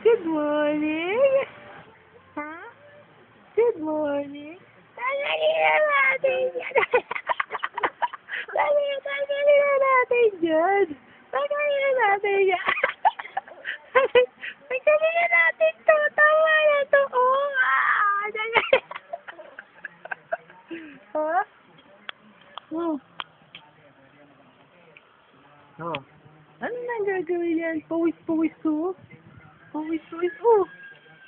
Good morning. Ha? Good morning. Tanggalin na natin yan. Tanggalin na natin yan. Tanggalin na natin yan. Tanggalin na natin to. Tama na to. Oh, tanggalin. Ha? Oh. Oh. Ano nang gagawin yan? Pawis-pawis ko. Pawis-pawis. Oh.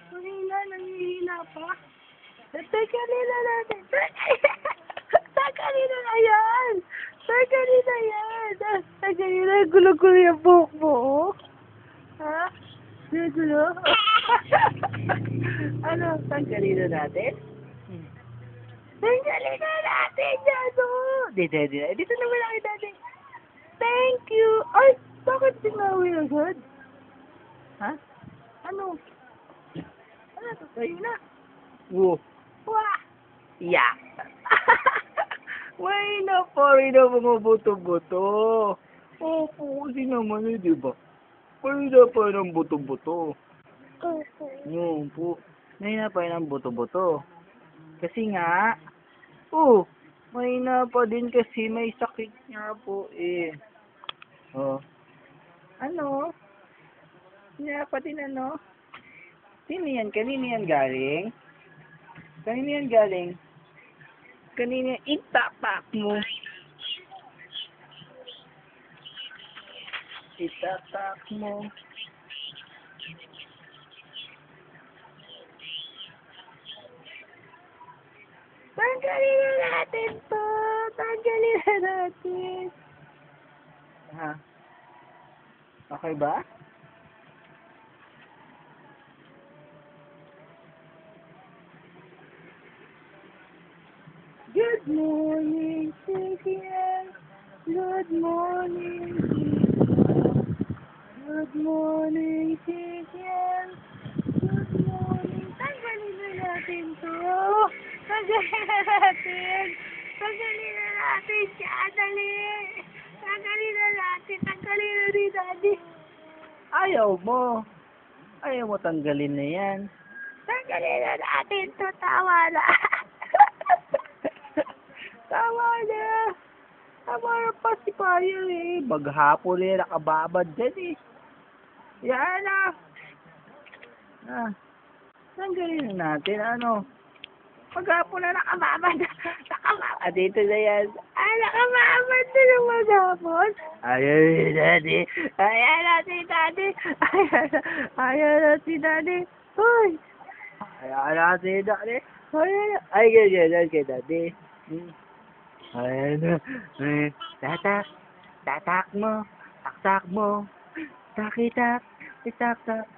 Nanghihina pa. Tanggalin na natin. Tanggalin na yan. Tanggalin na yan. Tanggalin na. Gulo-gulo yung buhok mo. Oh. Ha? Gulo-gulo? Ano? Tanggalin na natin? Tanggalin na natin yan. Oh. Dito naman ako natin. Thank you. Ay, bakit sinawi agad? Ha? Ano? Ano to? Tayo na. Whoa. Wah! Yeah. May na pa rin na mga buto-buto. Opo, kasi naman eh, di ba? May na pa rin ang buto-buto. Yun po. May na pa rin ang buto-buto. Kasi nga, may na pa din kasi may sakit nga po eh. Oh. Ano? Nga pa din ano? Sino yan? Kanina yan galing? Kanina yan galing? Kanina yan itapak mo. Itapak mo. Tanggalin na natin to. Tanggalin na natin. Ha? Okay ba? Good morning, Cynthia. Good morning, Cynthia. Good morning, Cynthia. Good morning. Tanggalin na natin to. Tanggalin na natin. Tanggalin na natin siya. Dali. Tanggalin na natin. Tanggalin na rin natin. Ayaw mo. Ayaw mo tanggalin na yan. Tanggalin na natin to. Tawa na. Tama na. Tama na pa si Payo eh. Maghapon eh. Nakababad dyan eh. Yan na. Tanggalin na natin. Ano? Maghapon na nakababad. Nakababad. Dito na yan. Nakababad na ng maghapon. Ayaw na si Daddy. Ayaw na si Daddy. Ayaw na si Daddy. Hoy. Ayaw na si Daddy. Ay, ganyan kay Daddy. Ayan na. Tatak. Tatak mo. Taktak mo. Takitak. Itaktak.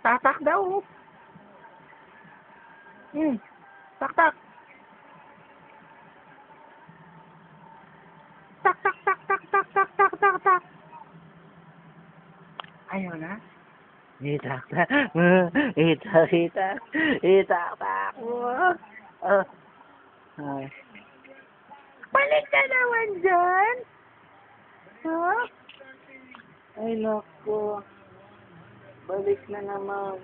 Tatak daw. Taktak. Tak, tak, tak, tak, tak, tak, tak, tak, tak. Ayaw na? Itaktak mo. Itak. Itaktak mo. Ay. Balik ka naman dyan. Ha? Ay, naku. Balik na naman.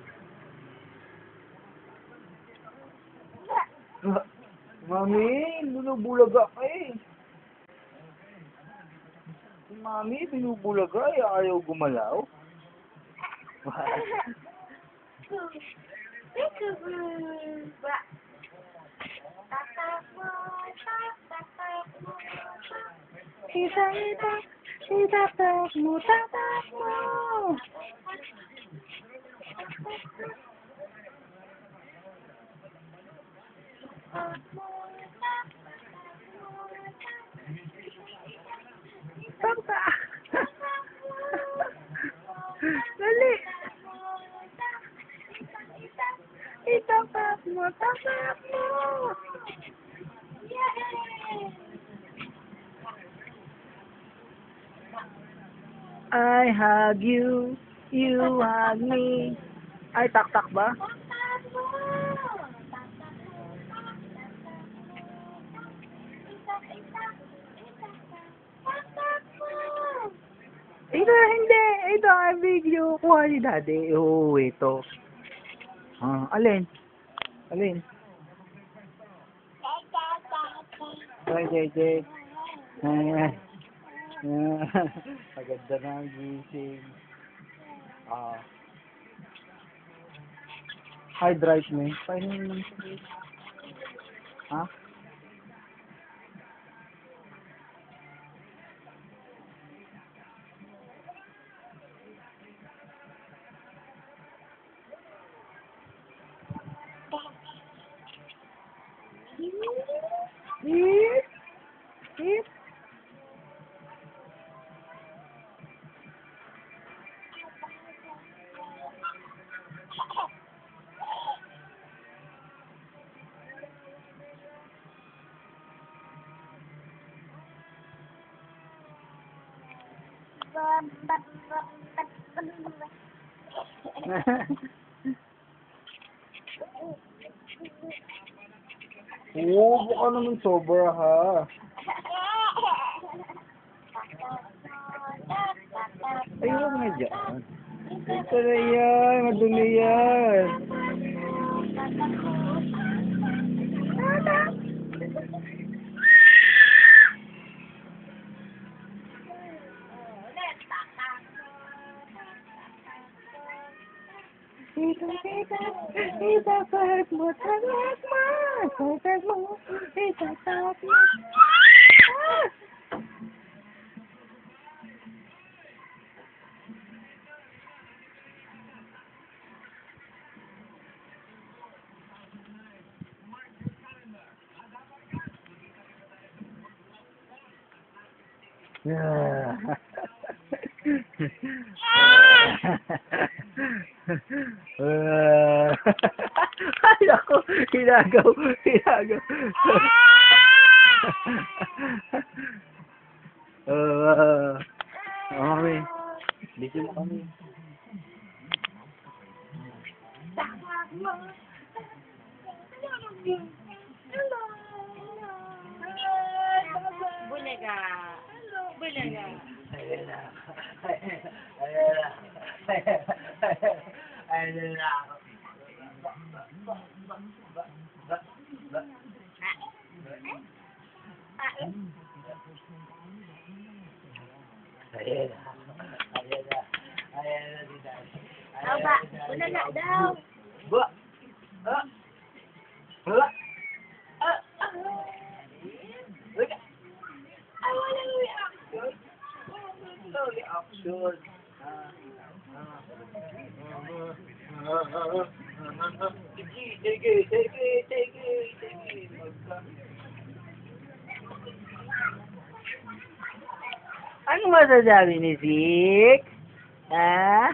Mami, binubulaga ka eh. Mami, binubulaga eh. Ayaw gumalaw. Tatak mo. Tata. Dali. Itatak mo. I hug you, you hug me. Ay, tak-tak ba? Ito, hindi. Ito ang video. Kuha ni daddy. Oo, ito. Alin? Alin? Ay, JJ. Maganda na ang gising. Hard drive mo eh. Paano yun? Ha? Oo, baka naman sobra ha. Ayun nga dyan. Ito na yan, madumi yan. Itapat mo talag mo, itapat mo, itapat mo. Ay, ako, hinagaw. Kami. Busy mo kami. Bulaga. Bulaga. Ayun na. Aba, bulaga daw. Ba? Ba? Ay, walang reaction. No reaction. Take it. Ano masasabi ni Sik? Ha?